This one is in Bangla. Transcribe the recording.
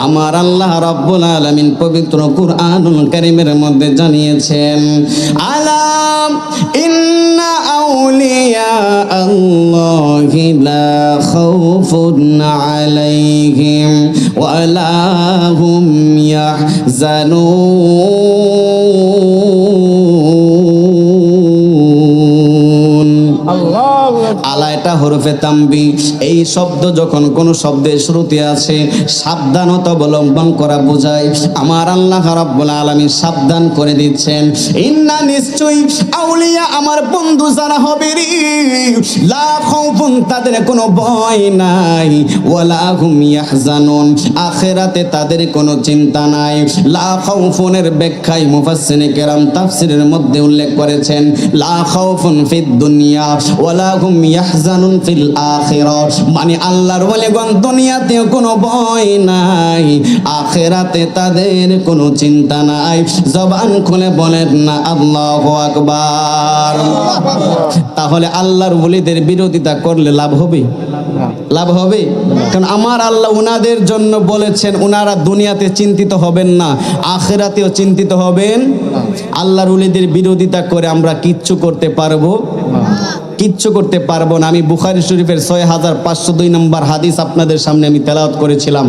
আমার আল্লাহ রাব্বুল আলামিন পবিত্র কুরআনুল কারীমের মধ্যে জানিয়েছেন, আলাম ইন্না আউলিয়া আল্লাহি লা খাউফুন আলাইহিম ওয়া লা হুম ইয়াহজানুন। আলা এটা হরফে তামবি। এই শব্দ যখন কোন শব্দের শুরুতে আছে সাবধানতা অবলম্বন করা বোঝায়। আমার আল্লাহ রাব্বুল আলামিন সাবধান করে দিচ্ছেন, ইন্না নিশ্চয়ই আউলিয়া আমার বন্ধু যারা হবে রে, লা খাউফুন তাদের কোনো ভয় নাই, ওয়ালা হুম ইয়াহজানুন আখিরাতে তাদের কোনো চিন্তা নাই। লা খাউফুনের ব্যাখ্যায় মুফাসসিরিনে কেরাম তাফসীরের মধ্যে উল্লেখ করেছেন, লা খাউফুন ফিদ দুনিয়া ওয়ালা হুম ইয়াহজানুন ফিল আখিরাহ, মানে আল্লাহর ওয়ালিগণ দুনিয়াতে কোনো ভয় নাই, আখিরাতে তাদের কোনো চিন্তা নাই। জবান খুলে বলেন না আল্লাহু আকবার। তাহলে আল্লাহর ওলিদের বিরোধিতা করলে লাভ হবে? লাভ হবে? কারণ আমার আল্লাহ উনাদের জন্য বলেছেন উনারা দুনিয়াতে চিন্তিত হবেন না, আখিরাতেও চিন্তিত হবেন। আল্লাহর ওলিদের বিরোধিতা করে আমরা কিচ্ছু করতে পারবো? কিচ্ছু করতে পারবো না। আমি বুখারী শরীফের 6502 নম্বর হাদিস আপনাদের সামনে আমি তেলাওয়াত করেছিলাম।